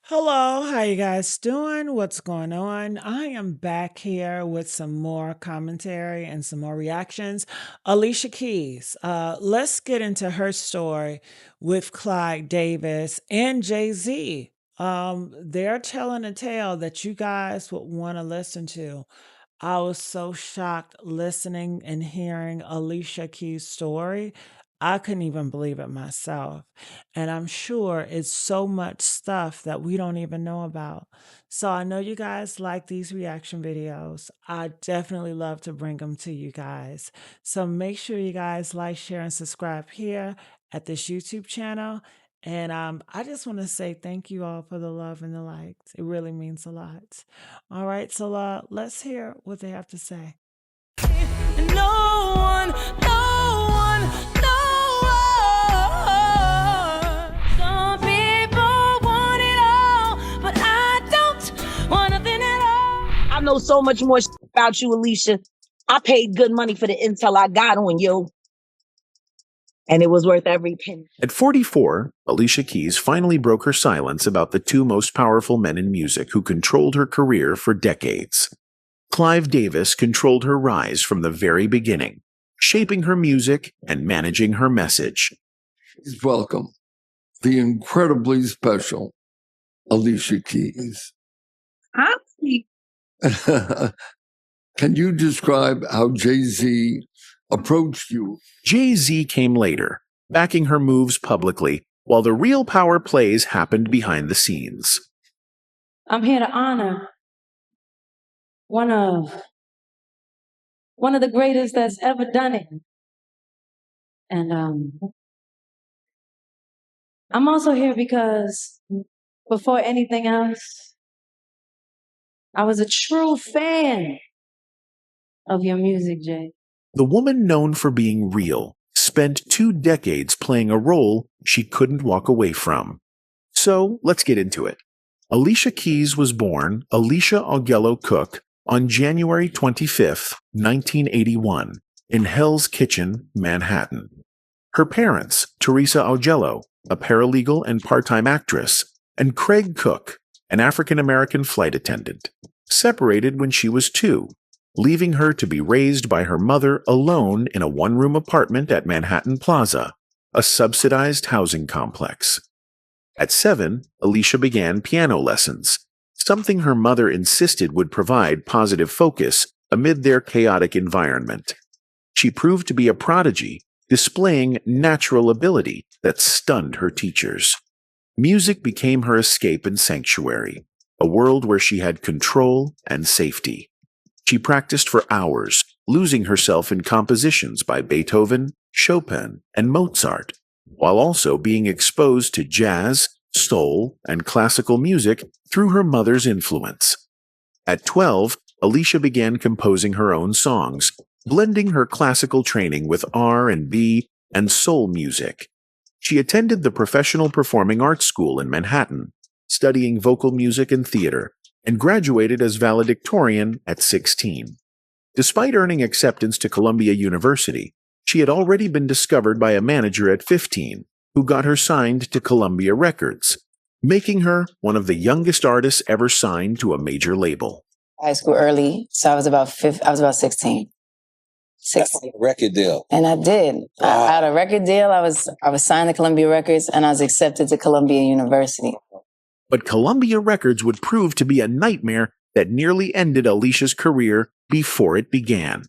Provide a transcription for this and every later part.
Hello, how you guys doing? What's going on? I am back here with some more commentary and some more reactions. Alicia Keys. Let's get into her story with Clive Davis and Jay-Z. They're telling a tale that you guys would want to listen to. I was so shocked listening and hearing Alicia Keys' story. I couldn't even believe it myself. And I'm sure it's so much stuff that we don't even know about. So I know you guys like these reaction videos. I definitely love to bring them to you guys. So make sure you guys like, share, and subscribe here at this YouTube channel. And I just want to say thank you all for the love and the likes. It really means a lot. All right, so let's hear what they have to say. No one, no one, no one. Some people want it all, but I don't want nothing at all. I know so much more about you, Alicia. I paid good money for the intel I got on you. And it was worth every penny. At 44, Alicia Keys finally broke her silence about the two most powerful men in music who controlled her career for decades. Clive Davis controlled her rise from the very beginning, shaping her music and managing her message. Please welcome the incredibly special Alicia Keys. Hi. Can you describe how Jay-Z approached you? Jay-Z came later, backing her moves publicly, while the real power plays happened behind the scenes. I'm here to honor one of the greatest that's ever done it. And I'm also here because before anything else, I was a true fan of your music, Jay. The woman known for being real spent 2 decades playing a role she couldn't walk away from. So let's get into it. Alicia Keys was born Alicia Augello Cook on January 25, 1981, in Hell's Kitchen, Manhattan. Her parents, Teresa Augello, a paralegal and part-time actress, and Craig Cook, an African-American flight attendant, separated when she was 2, leaving her to be raised by her mother alone in a one-room apartment at Manhattan Plaza, a subsidized housing complex. At 7, Alicia began piano lessons, something her mother insisted would provide positive focus amid their chaotic environment. She proved to be a prodigy, displaying natural ability that stunned her teachers. Music became her escape and sanctuary, a world where she had control and safety. She practiced for hours, losing herself in compositions by Beethoven, Chopin, and Mozart, while also being exposed to jazz, soul, and classical music through her mother's influence. At 12, Alicia began composing her own songs, blending her classical training with R&B and soul music. She attended the Professional Performing Arts School in Manhattan, studying vocal music and theater, and graduated as valedictorian at 16. Despite earning acceptance to Columbia University, she had already been discovered by a manager at 15, who got her signed to Columbia Records, making her one of the youngest artists ever signed to a major label. High school early, so I was about 16. Record deal. And I did. Wow. I had a record deal. I was signed to Columbia Records, and I was accepted to Columbia University. But Columbia Records would prove to be a nightmare that nearly ended Alicia's career before it began.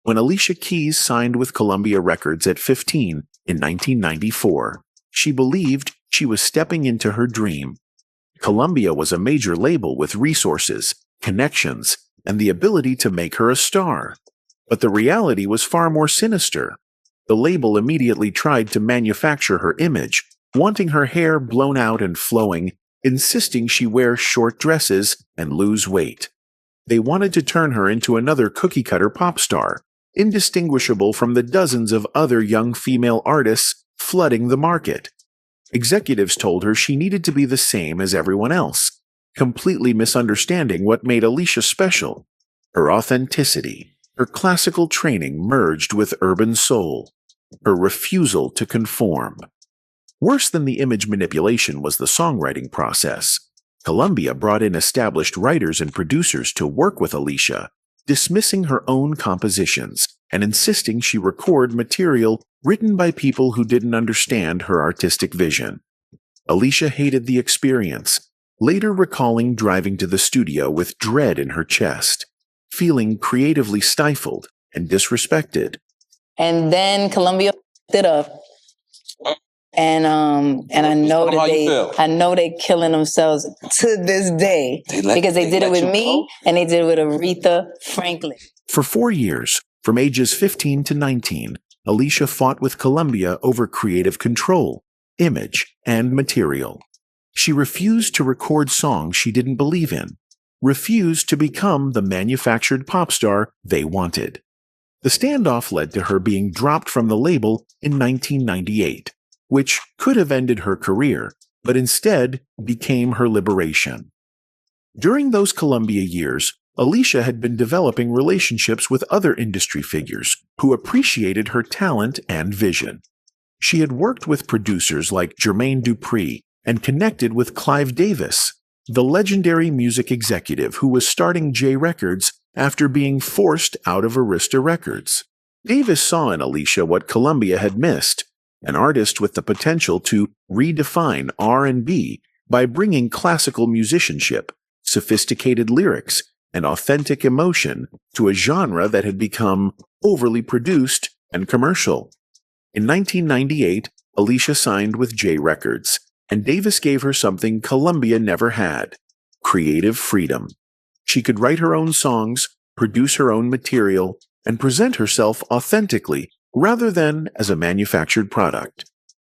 When Alicia Keys signed with Columbia Records at 15 in 1994, she believed she was stepping into her dream. Columbia was a major label with resources, connections, and the ability to make her a star. But the reality was far more sinister. The label immediately tried to manufacture her image, wanting her hair blown out and flowing, insisting she wear short dresses and lose weight. They wanted to turn her into another cookie-cutter pop star, indistinguishable from the dozens of other young female artists flooding the market. Executives told her she needed to be the same as everyone else, completely misunderstanding what made Alicia special: her authenticity, her classical training merged with urban soul, her refusal to conform. Worse than the image manipulation was the songwriting process. Columbia brought in established writers and producers to work with Alicia, dismissing her own compositions and insisting she record material written by people who didn't understand her artistic vision. Alicia hated the experience, later recalling driving to the studio with dread in her chest, feeling creatively stifled and disrespected. And then Columbia it up. And I know they killing themselves to this day because they did it with me and they did it with Aretha Franklin. For 4 years, from ages 15 to 19, Alicia fought with Columbia over creative control, image, and material. She refused to record songs she didn't believe in, refused to become the manufactured pop star they wanted. The standoff led to her being dropped from the label in 1998. Which could have ended her career, but instead became her liberation. During those Columbia years, Alicia had been developing relationships with other industry figures who appreciated her talent and vision. She had worked with producers like Jermaine Dupri and connected with Clive Davis, the legendary music executive who was starting J Records after being forced out of Arista Records. Davis saw in Alicia what Columbia had missed, an artist with the potential to redefine R&B by bringing classical musicianship, sophisticated lyrics, and authentic emotion to a genre that had become overly produced and commercial. In 1998, Alicia signed with J Records, and Davis gave her something Columbia never had: creative freedom. She could write her own songs, produce her own material, and present herself authentically rather than as a manufactured product.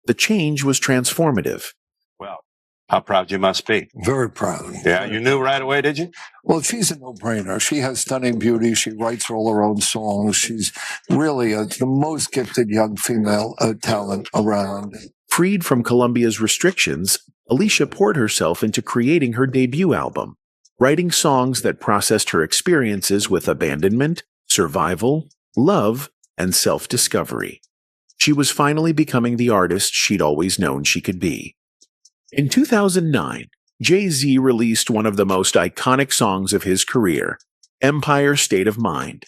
The change was transformative. Well, how proud you must be. Very proud. Yeah, you knew right away, did you? Well, she's a no-brainer. She has stunning beauty. She writes all her own songs. She's really the most gifted young female talent around. Freed from Columbia's restrictions, Alicia poured herself into creating her debut album, writing songs that processed her experiences with abandonment, survival, love, and self-discovery. She was finally becoming the artist she'd always known she could be. In 2009, Jay-Z released one of the most iconic songs of his career, Empire State of Mind.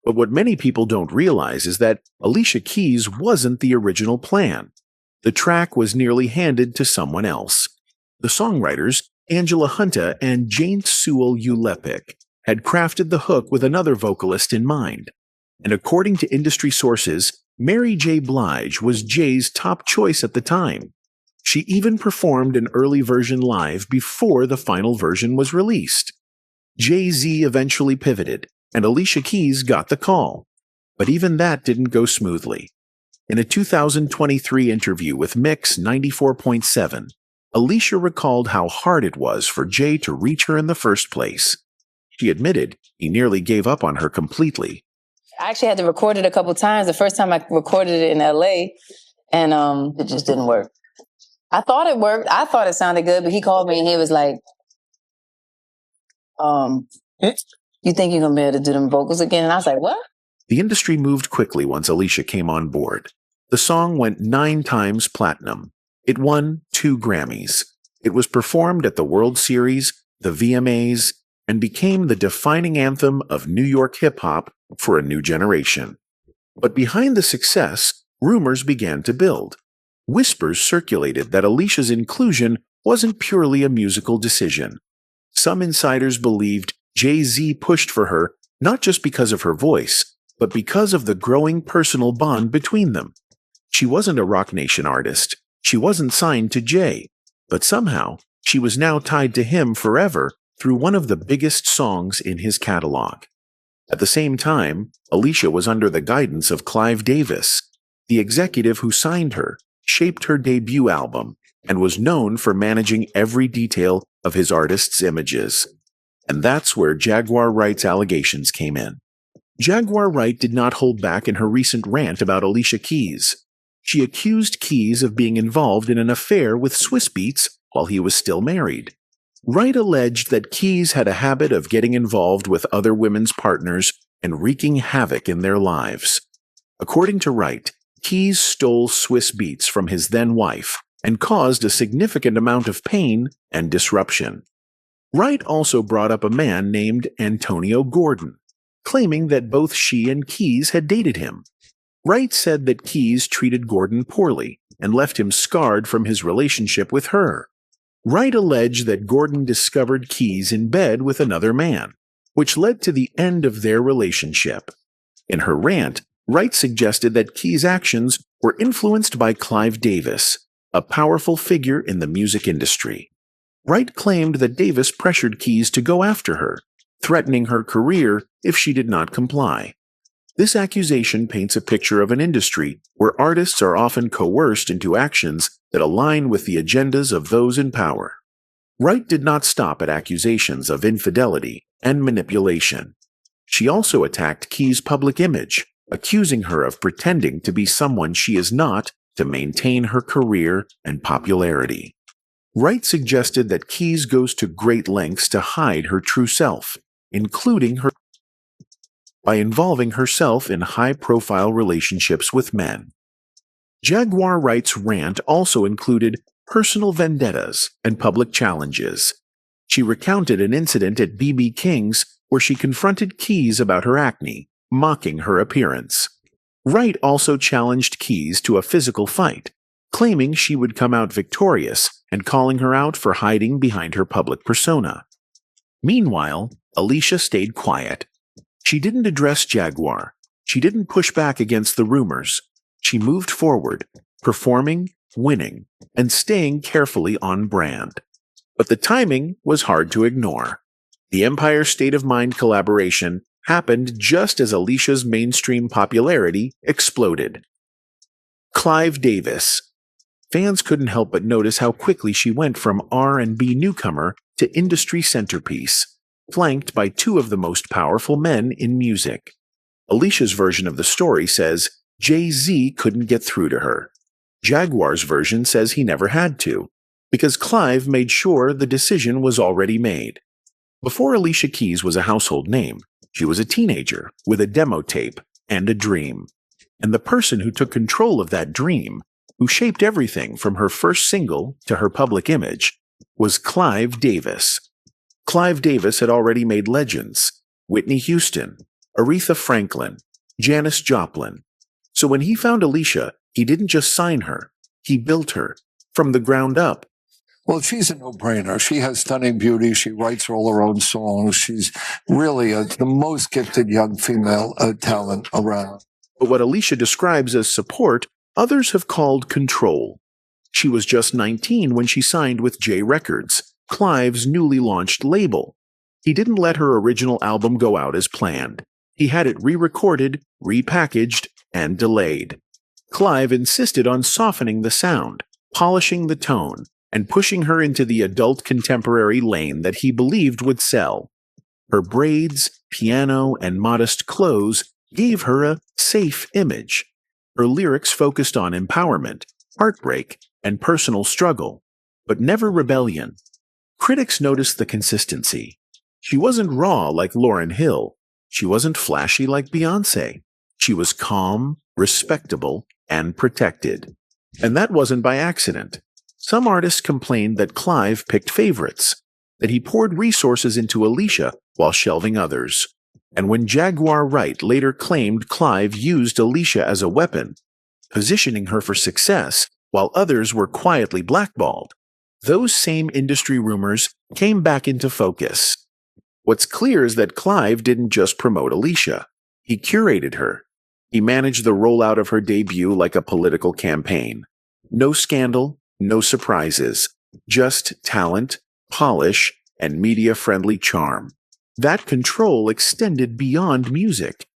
But what many people don't realize is that Alicia Keys wasn't the original plan. The track was nearly handed to someone else. The songwriters, Angela Hunta and Jane Sewell Ulepik, had crafted the hook with another vocalist in mind. And according to industry sources, Mary J. Blige was Jay's top choice at the time. She even performed an early version live before the final version was released. Jay-Z eventually pivoted, and Alicia Keys got the call. But even that didn't go smoothly. In a 2023 interview with Mix 94.7, Alicia recalled how hard it was for Jay to reach her in the first place. She admitted he nearly gave up on her completely. I actually had to record it a couple times. The first time I recorded it in LA, and it just didn't work. I thought it worked. I thought it sounded good, but he called me and he was like, you think you're going to be able to do them vocals again? And I was like, what? The industry moved quickly once Alicia came on board. The song went 9 times platinum. It won 2 Grammys. It was performed at the World Series, the VMAs, and became the defining anthem of New York hip-hop for a new generation. But behind the success, rumors began to build. Whispers circulated that Alicia's inclusion wasn't purely a musical decision. Some insiders believed Jay-Z pushed for her not just because of her voice, but because of the growing personal bond between them. She wasn't a Roc Nation artist. She wasn't signed to Jay, but somehow she was now tied to him forever through one of the biggest songs in his catalog. At the same time, Alicia was under the guidance of Clive Davis, the executive who signed her, shaped her debut album, and was known for managing every detail of his artist's images. And that's where Jaguar Wright's allegations came in. Jaguar Wright did not hold back in her recent rant about Alicia Keys. She accused Keys of being involved in an affair with Swizz Beatz while he was still married. Wright alleged that Keys had a habit of getting involved with other women's partners and wreaking havoc in their lives. According to Wright, Keys stole Swizz Beatz from his then-wife and caused a significant amount of pain and disruption. Wright also brought up a man named Antonio Gordon, claiming that both she and Keys had dated him. Wright said that Keys treated Gordon poorly and left him scarred from his relationship with her. Wright alleged that Gordon discovered Keys in bed with another man, which led to the end of their relationship. In her rant, Wright suggested that Keys' actions were influenced by Clive Davis, a powerful figure in the music industry. Wright claimed that Davis pressured Keys to go after her, threatening her career if she did not comply. This accusation paints a picture of an industry where artists are often coerced into actions that align with the agendas of those in power. Wright did not stop at accusations of infidelity and manipulation. She also attacked Keys' public image, accusing her of pretending to be someone she is not to maintain her career and popularity. Wright suggested that Keys goes to great lengths to hide her true self, including her by involving herself in high-profile relationships with men. Jaguar Wright's rant also included personal vendettas and public challenges. She recounted an incident at B.B. King's where she confronted Keys about her acne, mocking her appearance. Wright also challenged Keys to a physical fight, claiming she would come out victorious and calling her out for hiding behind her public persona. Meanwhile, Alicia stayed quiet. She didn't address Jaguar. She didn't push back against the rumors. She moved forward, performing, winning, and staying carefully on brand. But the timing was hard to ignore. The Empire State of Mind collaboration happened just as Alicia's mainstream popularity exploded. Clive Davis. Fans couldn't help but notice how quickly she went from R&B newcomer to industry centerpiece, flanked by two of the most powerful men in music. Alicia's version of the story says Jay-Z couldn't get through to her. Jaguar's version says he never had to, because Clive made sure the decision was already made. Before Alicia Keys was a household name, she was a teenager with a demo tape and a dream. And the person who took control of that dream, who shaped everything from her first single to her public image, was Clive Davis. Clive Davis had already made legends: Whitney Houston, Aretha Franklin, Janis Joplin. So when he found Alicia, he didn't just sign her, he built her, from the ground up. Well, she's a no-brainer. She has stunning beauty. She writes all her own songs. She's really the most gifted young female talent around. But what Alicia describes as support, others have called control. She was just 19 when she signed with J Records, Clive's newly launched label. He didn't let her original album go out as planned. He had it re-recorded, repackaged, and delayed. Clive insisted on softening the sound, polishing the tone, and pushing her into the adult contemporary lane that he believed would sell. Her braids, piano, and modest clothes gave her a safe image. Her lyrics focused on empowerment, heartbreak, and personal struggle, but never rebellion. Critics noticed the consistency. She wasn't raw like Lauryn Hill. She wasn't flashy like Beyoncé. She was calm, respectable, and protected. And that wasn't by accident. Some artists complained that Clive picked favorites, that he poured resources into Alicia while shelving others. And when Jaguar Wright later claimed Clive used Alicia as a weapon, positioning her for success while others were quietly blackballed, those same industry rumors came back into focus. What's clear is that Clive didn't just promote Alicia. He curated her. He managed the rollout of her debut like a political campaign. No scandal, no surprises, just talent, polish, and media-friendly charm. That control extended beyond music.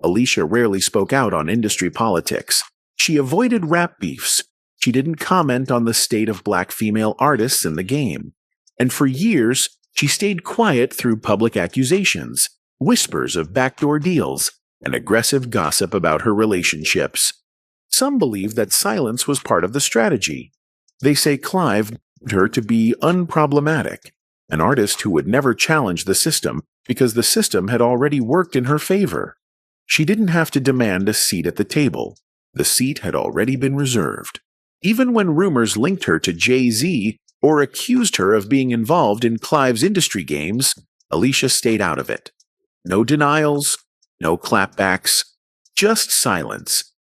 Alicia rarely spoke out on industry politics. She avoided rap beefs. She didn't comment on the state of black female artists in the game. And for years, she stayed quiet through public accusations, whispers of backdoor deals, and aggressive gossip about her relationships. Some believe that silence was part of the strategy. They say Clive wanted her to be unproblematic, an artist who would never challenge the system because the system had already worked in her favor. She didn't have to demand a seat at the table. The seat had already been reserved. Even when rumors linked her to Jay-Z or accused her of being involved in Clive's industry games, Alicia stayed out of it. No denials, no clapbacks, just silence.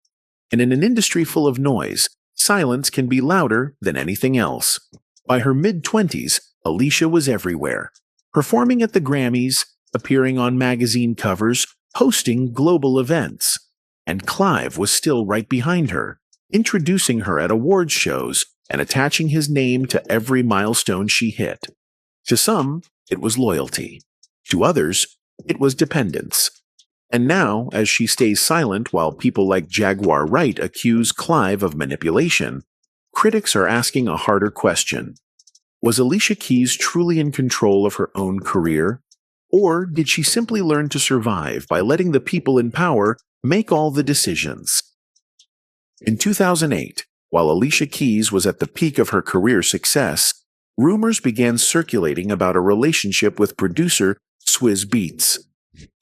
And in an industry full of noise, silence can be louder than anything else. By her mid-20s, Alicia was everywhere, performing at the Grammys, appearing on magazine covers, hosting global events. And Clive was still right behind her, introducing her at awards shows and attaching his name to every milestone she hit. To some, it was loyalty. To others, it was dependence. And now, as she stays silent while people like Jaguar Wright accuse Clive of manipulation, critics are asking a harder question. Was Alicia Keys truly in control of her own career? Or did she simply learn to survive by letting the people in power make all the decisions? In 2008, while Alicia Keys was at the peak of her career success, rumors began circulating about a relationship with producer Swizz Beatz.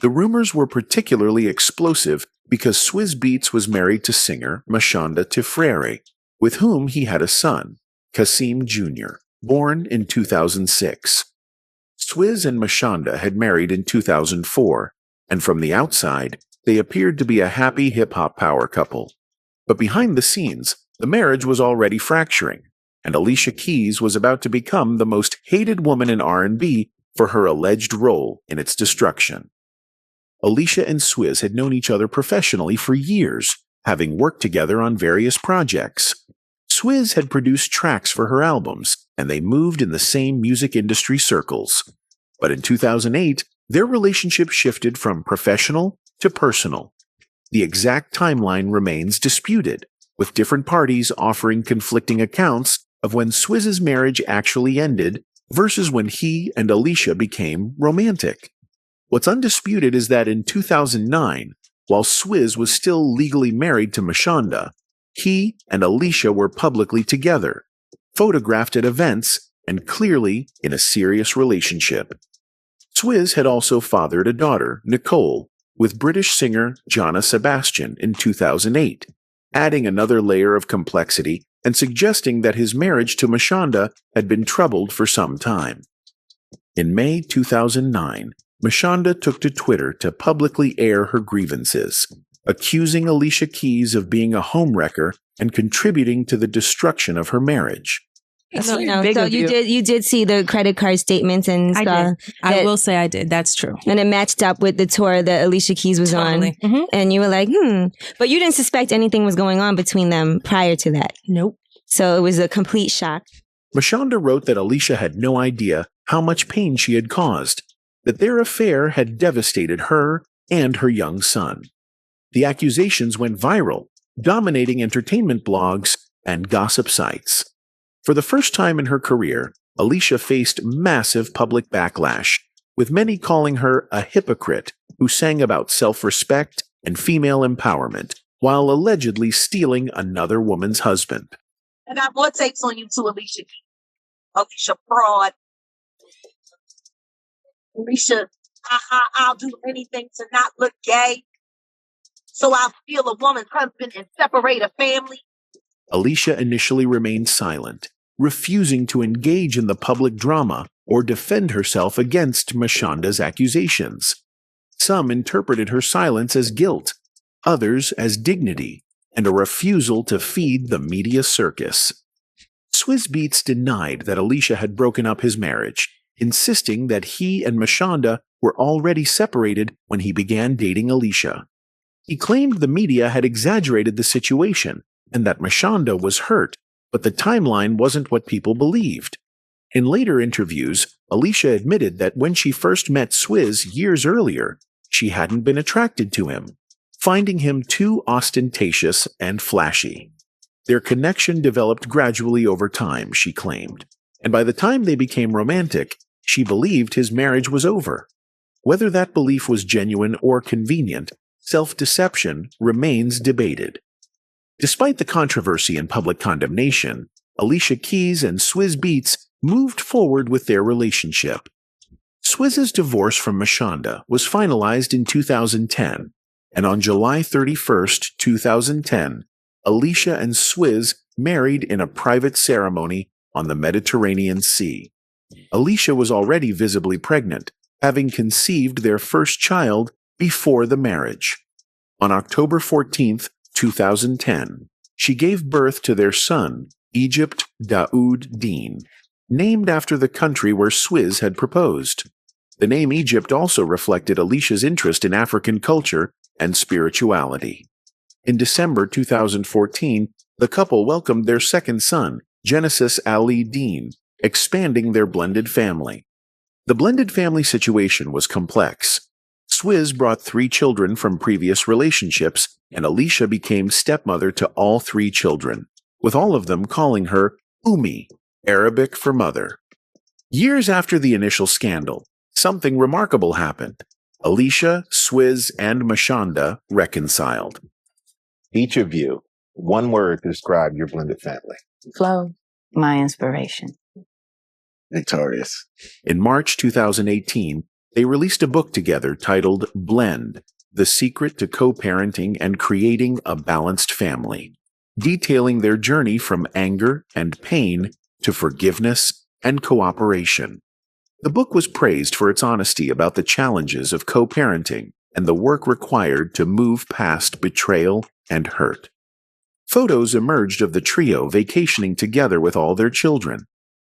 The rumors were particularly explosive because Swizz Beatz was married to singer Mashonda Tifrere, with whom he had a son, Kasim Jr., born in 2006. Swizz and Mashonda had married in 2004, and from the outside, they appeared to be a happy hip-hop power couple. But behind the scenes, the marriage was already fracturing, and Alicia Keys was about to become the most hated woman in R&B for her alleged role in its destruction. Alicia and Swizz had known each other professionally for years, having worked together on various projects. Swizz had produced tracks for her albums, and they moved in the same music industry circles. But in 2008, their relationship shifted from professional to personal. The exact timeline remains disputed, with different parties offering conflicting accounts of when Swizz's marriage actually ended versus when he and Alicia became romantic. What's undisputed is that in 2009, while Swizz was still legally married to Mashonda, he and Alicia were publicly together, photographed at events, and clearly in a serious relationship. Swizz had also fathered a daughter, Nicole, with British singer Jonna Sebastian in 2008, adding another layer of complexity and suggesting that his marriage to Mashonda had been troubled for some time. In May 2009, Mashonda took to Twitter to publicly air her grievances, accusing Alicia Keys of being a homewrecker and contributing to the destruction of her marriage. So you did see the credit card statements and stuff. I did. I will say I did. That's true. And it matched up with the tour that Alicia Keys was on. Mm-hmm. And you were like, But you didn't suspect anything was going on between them prior to that. Nope. So it was a complete shock. Mashonda wrote that Alicia had no idea how much pain she had caused, that their affair had devastated her and her young son. The accusations went viral, dominating entertainment blogs and gossip sites. For the first time in her career, Alicia faced massive public backlash, with many calling her a hypocrite who sang about self-respect and female empowerment, while allegedly stealing another woman's husband. I got more takes on you too, Alicia. Alicia fraud. Alicia, I'll do anything to not look gay, so I'll steal a woman's husband and separate a family. Alicia initially remained silent, refusing to engage in the public drama or defend herself against Mashonda's accusations. Some interpreted her silence as guilt, others as dignity, and a refusal to feed the media circus. Swizz Beatz denied that Alicia had broken up his marriage, insisting that he and Mashonda were already separated when he began dating Alicia. He claimed the media had exaggerated the situation and that Mashonda was hurt, but the timeline wasn't what people believed. In later interviews, Alicia admitted that when she first met Swizz years earlier, she hadn't been attracted to him, finding him too ostentatious and flashy. Their connection developed gradually over time, she claimed, and by the time they became romantic, she believed his marriage was over. Whether that belief was genuine or convenient, self-deception remains debated. Despite the controversy and public condemnation, Alicia Keys and Swizz Beatz moved forward with their relationship. Swizz's divorce from Mashonda was finalized in 2010, and on July 31st, 2010, Alicia and Swizz married in a private ceremony on the Mediterranean Sea. Alicia was already visibly pregnant, having conceived their first child before the marriage. On October 14th, 2010, she gave birth to their son, Egypt Daoud Deen, named after the country where Swizz had proposed. The name Egypt also reflected Alicia's interest in African culture and spirituality. In December 2014, the couple welcomed their second son, Genesis Ali Deen, expanding their blended family. The blended family situation was complex. Swizz brought 3 children from previous relationships, and Alicia became stepmother to all 3 children, with all of them calling her Ummi, Arabic for mother. Years after the initial scandal, something remarkable happened. Alicia, Swizz, and Mashonda reconciled. Each of you, one word to describe your blended family. Flow. My inspiration. Victorious. In March 2018, they released a book together titled Blend, The Secret to Co-Parenting and Creating a Balanced Family, detailing their journey from anger and pain to forgiveness and cooperation. The book was praised for its honesty about the challenges of co-parenting and the work required to move past betrayal and hurt. Photos emerged of the trio vacationing together with all their children,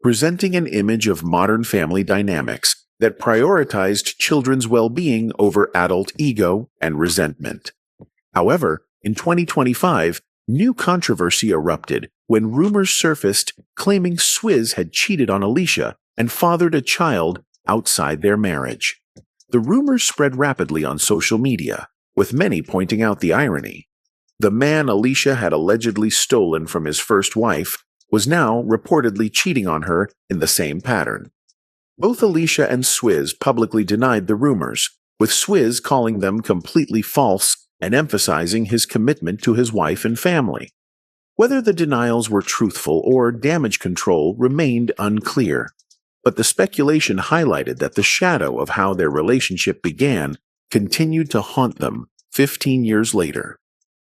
presenting an image of modern family dynamics that prioritized children's well-being over adult ego and resentment. However, in 2025, new controversy erupted when rumors surfaced claiming Swizz had cheated on Alicia and fathered a child outside their marriage. The rumors spread rapidly on social media, with many pointing out the irony. The man Alicia had allegedly stolen from his first wife was now reportedly cheating on her in the same pattern. Both Alicia and Swizz publicly denied the rumors, with Swizz calling them completely false and emphasizing his commitment to his wife and family. Whether the denials were truthful or damage control remained unclear, but the speculation highlighted that the shadow of how their relationship began continued to haunt them 15 years later.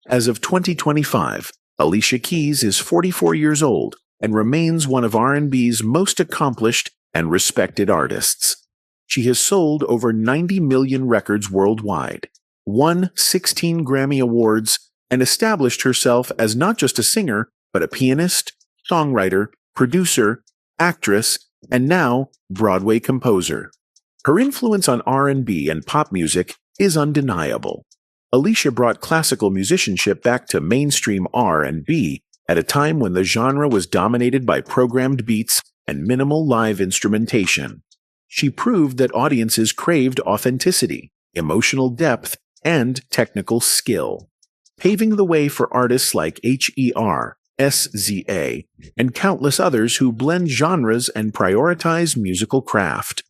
As of 2025, Alicia Keys is 44 years old and remains one of R&B's most accomplished and respected artists. She has sold over 90 million records worldwide, won 16 Grammy Awards, and established herself as not just a singer, but a pianist, songwriter, producer, actress, and now Broadway composer. Her influence on R&B and pop music is undeniable. Alicia brought classical musicianship back to mainstream R&B at a time when the genre was dominated by programmed beats and minimal live instrumentation. She proved that audiences craved authenticity, emotional depth, and technical skill, paving the way for artists like Her, SZA, and countless others who blend genres and prioritize musical craft.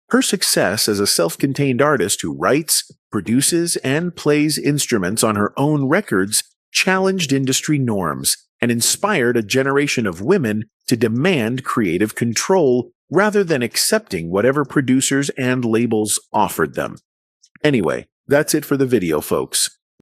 Her success as a self-contained artist who writes, produces, and plays instruments on her own records challenged industry norms and inspired a generation of women to demand creative control rather than accepting whatever producers and labels offered them. Anyway, that's it for the video, folks.